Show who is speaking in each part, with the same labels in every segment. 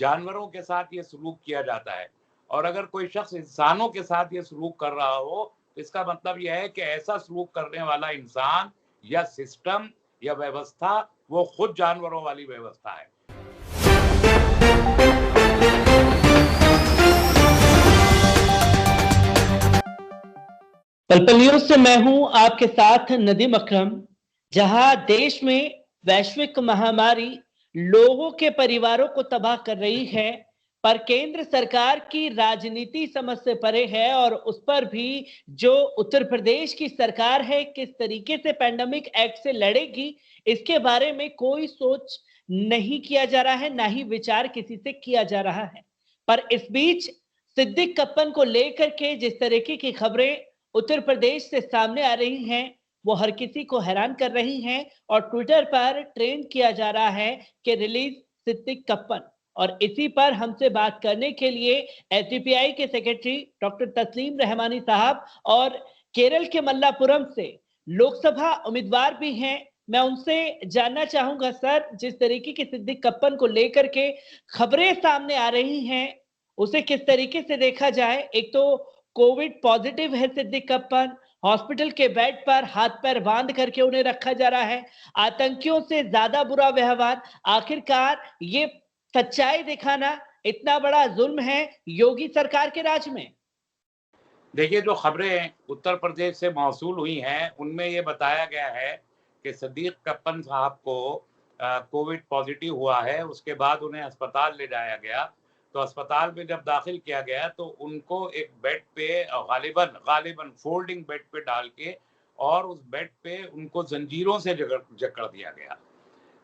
Speaker 1: जानवरों के साथ ये सलूक किया जाता है। और अगर कोई शख्स इंसानों के साथ ये सलूक कर रहा हो तो इसका मतलब यह है कि ऐसा सलूक करने वाला इंसान या सिस्टम या व्यवस्था वो खुद जानवरों वाली व्यवस्था है।
Speaker 2: पल पल न्यूज से मैं हूं आपके साथ नदीम अकरम। जहां देश में वैश्विक महामारी लोगों के परिवारों को तबाह कर रही है, पर केंद्र सरकार की राजनीति समझ से परे है और उस पर भी जो उत्तर प्रदेश की सरकार है किस तरीके से पैंडेमिक एक्ट से लड़ेगी, इसके बारे में कोई सोच नहीं किया जा रहा है, ना ही विचार किसी से किया जा रहा है। पर इस बीच सिद्दीक कप्पन को लेकर के जिस तरीके की खबरें उत्तर प्रदेश से सामने आ रही हैं, वो हर किसी को हैरान कर रही हैं और ट्विटर पर ट्रेंड किया जा रहा है कि रिलीज सिद्दीक कप्पन। और इसी पर हमसे बात करने के लिए एसडीपीआई के सेक्रेटरी डॉक्टर तस्लीम रहमानी साहब और केरल के मल्लापुरम से लोकसभा उम्मीदवार भी हैं, मैं उनसे जानना चाहूंगा सर, जिस तरीके की सिद्दीक कप्पन को लेकर के खबरें सामने आ रही हैं उसे किस तरीके से देखा जाए। एक तो कोविड पॉजिटिव है सिद्दीक कप्पन, हॉस्पिटल के बेड पर हाथ पैर बांध करके उन्हें रखा जा रहा है, आतंकियों से ज्यादा बुरा व्यवहार। आखिरकार ये सच्चाई दिखाना इतना बड़ा जुल्म है योगी सरकार के राज में।
Speaker 1: देखिए, जो खबरें उत्तर प्रदेश से मौसूल हुई हैं उनमें ये बताया गया है कि सिद्दीक कप्पन साहब को कोविड पॉजिटिव हुआ है। उसके बाद उन्हें अस्पताल ले जाया गया, तो अस्पताल में जब दाखिल किया गया तो उनको एक बेड पे गालिबन फोल्डिंग बेड पे डाल के और उस बेड पे उनको जंजीरों से जकड़ दिया गया।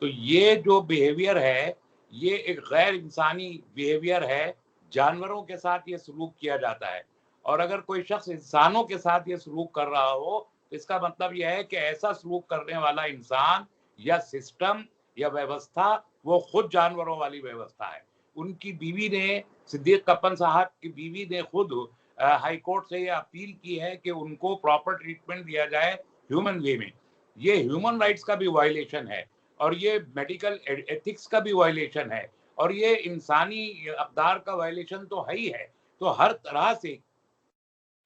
Speaker 1: तो ये जो बिहेवियर है ये एक गैर इंसानी बिहेवियर है। जानवरों के साथ ये सलूक किया जाता है और अगर कोई शख्स इंसानों के साथ ये सलूक कर रहा हो तो इसका मतलब यह है कि ऐसा सलूक करने वाला इंसान या सिस्टम या व्यवस्था वो खुद जानवरों वाली व्यवस्था है। उनकी बीवी ने, सिद्दीक कप्पन साहब की बीवी ने खुद हाई कोर्ट से ये अपील की है कि उनको प्रॉपर ट्रीटमेंट दिया जाए ह्यूमन वे में। ये ह्यूमन राइट्स का भी वायलेशन है और ये मेडिकल एथिक्स का भी वायलेशन है और ये इंसानी अक़दार का वायलेशन तो है ही है। तो हर तरह से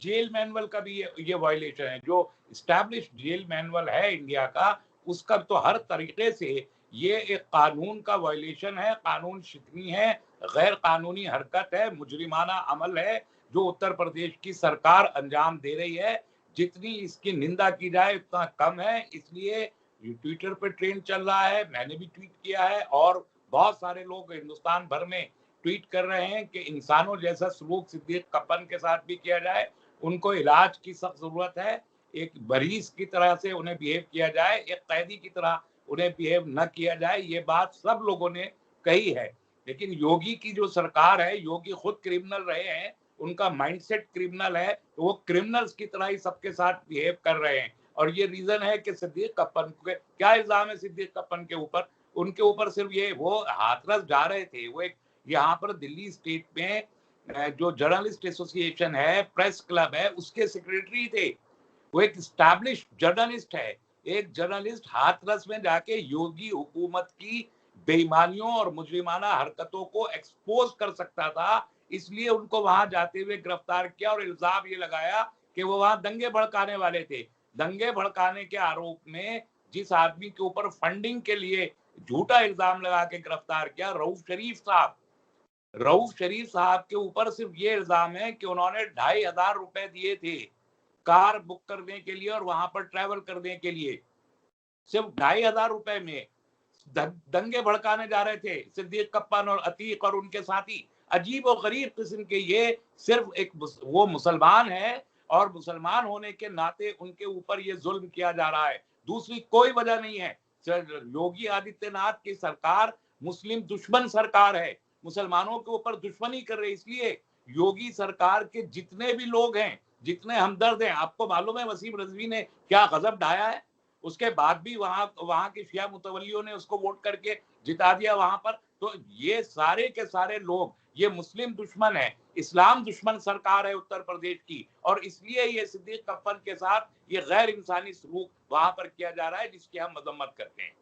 Speaker 1: जेल मैनुअल का भी ये वायलेशन है। जो एस्टैब्लिश्ड जेल मैनुअल है इंडिया का, उसका तो हर तरीके से ये एक कानून का वायलेशन है, कानून शिकनी है, गैर कानूनी हरकत है, मुजरिमाना अमल है जो उत्तर प्रदेश की सरकार अंजाम दे रही है। जितनी इसकी निंदा की जाए उतना कम है, इसलिए ट्विटर पे ट्रेंड चल रहा है, मैंने भी ट्वीट किया है और बहुत सारे लोग हिंदुस्तान भर में ट्वीट कर रहे हैं कि इंसानों जैसा सलूक सिद्दीक कप्पन के साथ भी किया जाए, उनको इलाज की सख्त जरूरत है, एक मरीज की तरह से उन्हें बिहेव किया जाए, एक कैदी की तरह उन्हें बिहेव न किया जाए। ये बात सब लोगों ने कही है। लेकिन योगी की जो सरकार है, योगी खुद क्रिमिनल रहे हैं, उनका माइंडसेट क्रिमिनल है, तो वो क्रिमिनल्स की तरह ही सबके साथ बिहेव कर रहे हैं। और ये रीजन है कि सिद्दीक कप्पन के क्या इल्जाम है सिद्दीक कप्पन के ऊपर, उनके ऊपर सिर्फ ये वो हाथरस जा रहे थे। वो एक यहाँ पर दिल्ली स्टेट में जो जर्नलिस्ट एसोसिएशन है, प्रेस क्लब है, उसके सेक्रेटरी थे। वो एक एस्टैब्लिश्ड जर्नलिस्ट है। एक जर्नलिस्ट हाथरस में जाके योगी हुकूमत की बेईमानियों और मुजरिमाना हरकतों को एक्सपोज कर सकता था, इसलिए उनको वहां जाते हुए गिरफ्तार किया और इल्जाम ये लगाया कि वो वहां दंगे भड़काने वाले थे। दंगे भड़काने के आरोप में जिस आदमी के ऊपर फंडिंग के लिए झूठा इल्जाम लगा के गिरफ्तार किया, रऊफ शरीफ साहब के ऊपर सिर्फ ये इल्जाम है कि उन्होंने 2,500 रुपए दिए थे कार बुक करने के लिए और वहां पर ट्रैवल करने के लिए। सिर्फ 2,500 रुपए में दंगे भड़काने जा रहे थे सिद्दीक कप्पन और अतीक और उनके साथी। अजीब और गरीब किस्म के ये सिर्फ एक वो मुसलमान है और मुसलमान होने के नाते उनके ऊपर ये जुल्म किया जा रहा है, दूसरी कोई वजह नहीं है। योगी आदित्यनाथ की सरकार मुस्लिम दुश्मन सरकार है, मुसलमानों के ऊपर दुश्मनी कर रही है। इसलिए योगी सरकार के जितने भी लोग हैं, जितने हमदर्द हैं, आपको मालूम है वसीम रिजवी ने क्या गजब ढाया है, उसके बाद भी वहां के शिया मुतवल्लियों ने उसको वोट करके जिता दिया वहां पर। तो ये सारे के सारे लोग ये मुस्लिम दुश्मन है, इस्लाम दुश्मन सरकार है उत्तर प्रदेश की, और इसलिए ये सिद्दीक कप्पन के साथ ये गैर इंसानी सलूक वहां पर किया जा रहा है जिसकी हम मजम्मत करते हैं।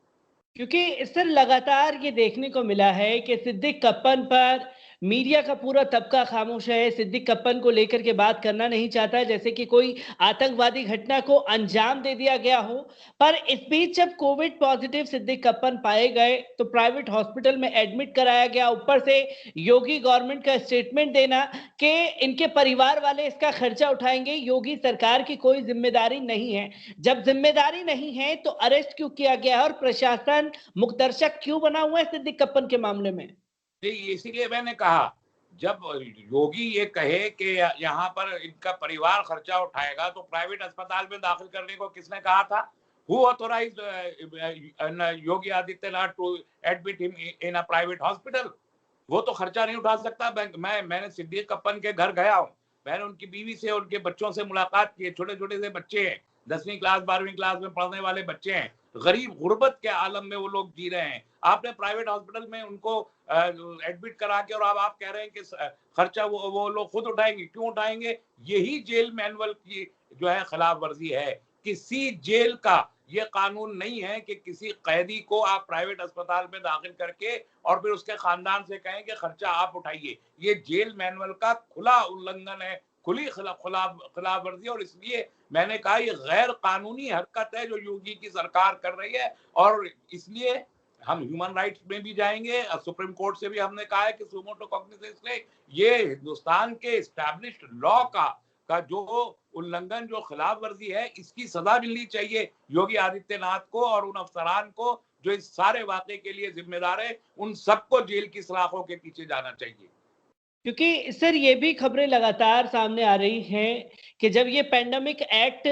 Speaker 2: क्योंकि सर लगातार ये देखने को मिला है कि सिद्दीक कप्पन पर मीडिया का पूरा तबका खामोश है। सिद्दीक कप्पन को लेकर के बात करना नहीं चाहता है, जैसे कि कोई आतंकवादी घटना को अंजाम दे दिया गया हो। पर इस बीच जब कोविड पॉजिटिव सिद्दीक कप्पन पाए गए तो प्राइवेट हॉस्पिटल में एडमिट कराया गया। ऊपर से योगी गवर्नमेंट का स्टेटमेंट देना कि इनके परिवार वाले इसका खर्चा उठाएंगे, योगी सरकार की कोई जिम्मेदारी नहीं है। जब जिम्मेदारी नहीं है तो अरेस्ट क्यों किया गया है और प्रशासन मुकदर्शक क्यों बना हुआ है सिद्दीक कप्पन के मामले में?
Speaker 1: जी, इसीलिए मैंने कहा, जब योगी ये कहे कि यहाँ पर इनका परिवार खर्चा उठाएगा, तो प्राइवेट अस्पताल में दाखिल करने को किसने कहा था? Who authorised Yogi Adityanath to admit him in a private hospital? वो तो खर्चा नहीं उठा सकता। मैंने सिद्दीक कप्पन के घर गया हूँ, मैंने उनकी बीवी से, उनके बच्चों से मुलाकात की है। छोटे छोटे से बच्चे हैं, 10वीं क्लास 12वीं क्लास में पढ़ने वाले बच्चे हैं, गरीब गुर्बत के आलम में वो लोग जी रहे हैं। आपने प्राइवेट हॉस्पिटल में उनको एडमिट करा के, और अब आप कह रहे हैं कि खर्चा वो लोग खुद उठाएंगे। क्यों उठाएंगे? यही जेल मैनुअल की जो है खिलाफ वर्जी है। किसी जेल का ये कानून नहीं है कि किसी कैदी को आप प्राइवेट अस्पताल में दाखिल करके और फिर उसके खानदान से कहें कि खर्चा आप उठाइए। ये जेल मैनुअल का खुला उल्लंघन है, खुली खिलाफ वर्जी। और इसलिए मैंने कहा ये गैर कानूनी हरकत है जो योगी की सरकार कर रही है। और इसलिए हम ह्यूमन राइट्स में भी जाएंगे, सुप्रीम कोर्ट से भी हमने कहा है कि सुमो टू कॉग्निजेंस ले, ये हिंदुस्तान के एस्टैब्लिश्ड लॉ का जो उल्लंघन, जो खिलाफ वर्जी है, इसकी सजा मिलनी चाहिए योगी आदित्यनाथ को और उन अफसरान को जो इस सारे वाकये के लिए जिम्मेदार है। उन सबको जेल की सलाखों के पीछे जाना चाहिए।
Speaker 2: क्योंकि सर ये भी खबरें लगातार सामने आ रही हैं कि जब ये पैंडेमिक एक्ट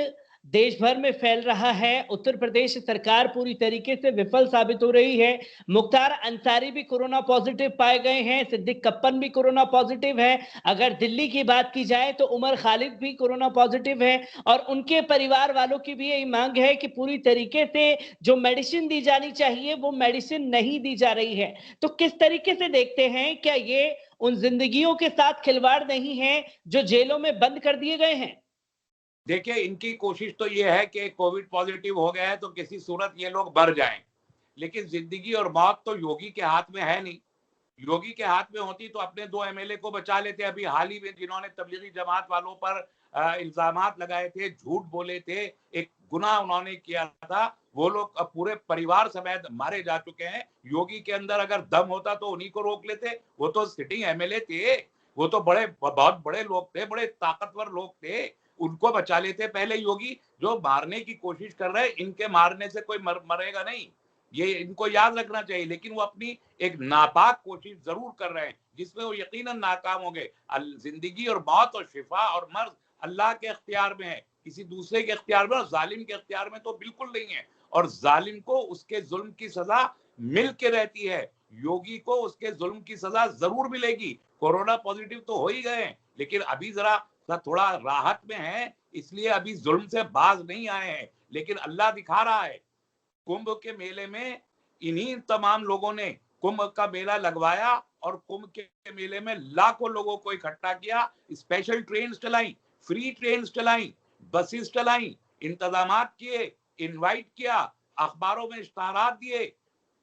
Speaker 2: देश भर में फैल रहा है, उत्तर प्रदेश सरकार पूरी तरीके से विफल साबित हो रही है। मुख्तार अंसारी भी कोरोना पॉजिटिव पाए गए हैं, सिद्दीक कप्पन भी कोरोना पॉजिटिव है। अगर दिल्ली की बात की जाए तो उमर खालिद भी कोरोना पॉजिटिव है और उनके परिवार वालों की भी यही मांग है कि पूरी तरीके से जो मेडिसिन दी जानी चाहिए वो मेडिसिन नहीं दी जा रही है। तो किस तरीके से देखते हैं, क्या ये उन जिंदगियों के साथ खिलवाड़ नहीं है जो जेलों में बंद कर दिए गए हैं?
Speaker 1: देखिए, इनकी कोशिश तो ये है कि कोविड पॉजिटिव हो गया है तो किसी सूरत ये लोग मर जाएं, लेकिन जिंदगी और मौत तो योगी के हाथ में है नहीं। योगी के हाथ में होती तो अपने 2 एमएलए को बचा लेते। अभी हाल ही में जिन्होंने तबलीगी जमात वालों पर इल्जामात लगाए थे, झूठ बोले थे, एक गुनाह उन्होंने किया था, वो लोग अब पूरे परिवार समेत मारे जा चुके हैं। योगी के अंदर अगर दम होता तो उन्हीं को रोक लेते। वो तो सिटिंग एमएलए थे, वो तो बहुत बड़े लोग थे, बड़े ताकतवर लोग थे, उनको बचा लेते पहले योगी। जो मारने की कोशिश कर रहे हैं, इनके मारने से कोई मरेगा नहीं, ये इनको याद रखना चाहिए। लेकिन वो अपनी एक नापाक कोशिश जरूर कर रहे हैं जिसमें वो यकीनन नाकाम होंगे। जिंदगी और मौत और शिफा और मर्ज अल्लाह के इख्तियार में है, किसी दूसरे के इख्तियार में और जालिम के इख्तियार में तो बिल्कुल नहीं है। और जालिम को उसके जुल्म की सजा मिल के रहती है, योगी को उसके जुल्म की सजा जरूर मिलेगी। कोरोना पॉजिटिव तो हो ही गए हैं, लेकिन अभी जरा थोड़ा राहत में है, इसलिए अभी जुल्म से बाज नहीं आए हैं। लेकिन अल्लाह दिखा रहा है, कुंभ के मेले में इन्हीं तमाम लोगों ने कुंभ का मेला लगवाया और कुंभ के मेले में लाखों लोगों को इकट्ठा किया। स्पेशल ट्रेन चलाई, फ्री ट्रेन चलाई, बसेस चलाई, इंतजामात किए, इनवाइट किया, अखबारों में इश्तहारात दिए।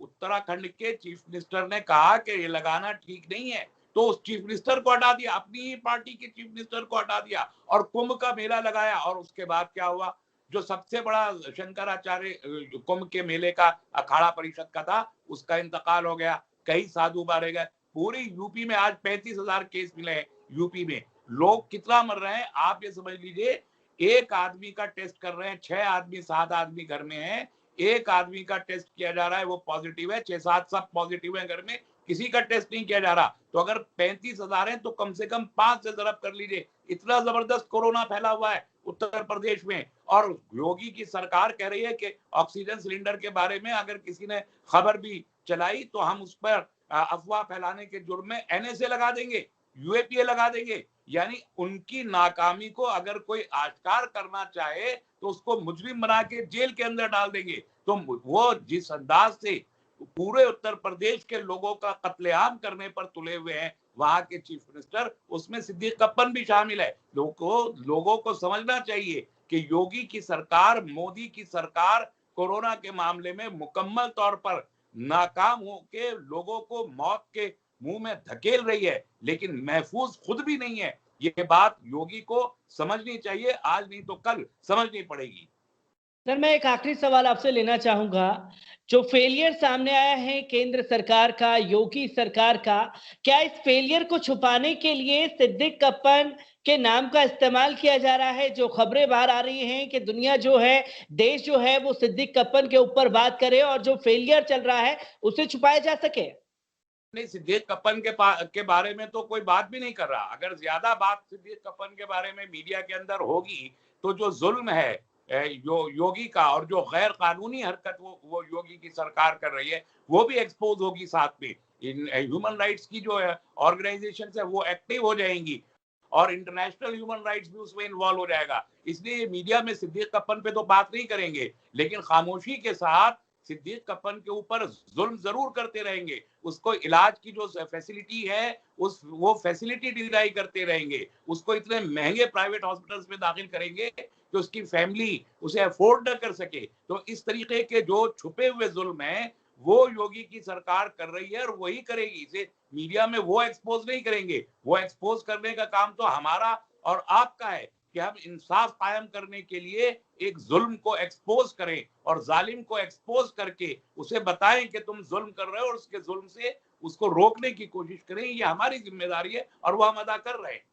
Speaker 1: उत्तराखंड के चीफ मिनिस्टर ने कहा कि ये लगाना ठीक नहीं है, तो उस चीफ मिनिस्टर को हटा दिया, अपनी ही पार्टी के चीफ मिनिस्टर को हटा दिया और कुंभ का मेला लगाया। और उसके बाद क्या हुआ? जो सबसे बड़ा शंकराचार्य कुंभ के मेले का अखाड़ा परिषद का था, उसका इंतकाल हो गया, कई साधु मारे गए। पूरी यूपी में आज 35,000 केस मिले हैं। यूपी में लोग कितना मर रहे हैं आप ये समझ लीजिए। एक आदमी का टेस्ट कर रहे हैं, 6 आदमी 7 आदमी घर में हैं, एक आदमी का टेस्ट किया जा रहा है, वो पॉजिटिव है, 6-7 सब पॉजिटिव है घर में, किसी का टेस्ट नहीं किया जा रहा। तो अगर 35,000 है तो कम से कम 5 से जरब कर लीजिए। इतना जबरदस्त कोरोना फैला हुआ है उत्तर प्रदेश में। और योगी की सरकार कह रही है कि ऑक्सीजन सिलेंडर के बारे में अगर किसी ने खबर भी चलाई तो हम उस पर अफवाह फैलाने के जुर्म में एनएसए लगा देंगे, यूएपीए लगा देंगे। यानी उनकी नाकामी को अगर कोई आश्कार करना चाहे तो उसको मुजरिम बना के जेल के अंदर डाल देंगे। तो वो जिस अंदाज से पूरे उत्तर प्रदेश के लोगों का कत्लेआम करने पर तुले हुए हैं वहां के चीफ मिनिस्टर, उसमें सिद्दीक कप्पन भी शामिल है। लोगों को समझना चाहिए कि योगी की सरकार, मोदी की सरकार कोरोना के मामले में मुकम्मल तौर पर नाकाम होके लोगों को मौत के मुंह में धकेल रही है, लेकिन महफूज खुद भी नहीं है। ये बात योगी को समझनी चाहिए, आज नहीं तो कल समझनी पड़ेगी।
Speaker 2: सर, मैं एक आखिरी सवाल आपसे लेना चाहूंगा। जो फेलियर सामने आया है केंद्र सरकार का, योगी सरकार का, क्या इस फेलियर को छुपाने के लिए सिद्दीक अप्पन के नाम का इस्तेमाल किया जा रहा है? जो खबरें बाहर आ रही हैं कि दुनिया जो है, देश जो है, वो सिद्दीक अप्पन के ऊपर बात करे और जो फेलियर चल रहा है उसे छुपाया जा सके।
Speaker 1: नहीं, सिद्दीक अप्पन के बारे में तो कोई बात भी नहीं कर रहा। अगर ज्यादा बात सिद्दीक अप्पन के बारे में मीडिया के अंदर होगी तो जो जुल्म है योगी का और जो गैर कानूनी हरकत वो योगी की सरकार कर रही है वो भी एक्सपोज होगी। साथ में इन ह्यूमन राइट्स की जो ऑर्गेनाइजेशन है वो एक्टिव हो जाएंगी और इंटरनेशनल ह्यूमन राइट्स भी उसमें इन्वॉल्व हो जाएगा। इसलिए मीडिया में सिद्दीक अप्पन पे तो बात नहीं करेंगे, लेकिन खामोशी के साथ सिद्दीक अप्पन के ऊपर जुल्म जरूर करते रहेंगे। उसको इलाज की जो फैसिलिटी है वो फैसिलिटी डिनाई करते रहेंगे। उसको इतने महंगे प्राइवेट हॉस्पिटल्स में दाखिल करेंगे कि उसकी फैमिली उसे अफोर्ड न कर सके। तो इस तरीके के जो छुपे हुए जुल्म है वो योगी की सरकार कर रही है और वही करेगी। इसे मीडिया में वो एक्सपोज नहीं करेंगे। वो एक्सपोज करने का काम तो हमारा और आपका है कि हम इंसाफ कायम करने के लिए एक जुल्म को एक्सपोज करें और जालिम को एक्सपोज करके उसे बताएं कि तुम जुल्म कर रहे हो और उसके जुल्म से उसको रोकने की कोशिश करें। ये हमारी जिम्मेदारी है और वो हम अदा कर रहे हैं।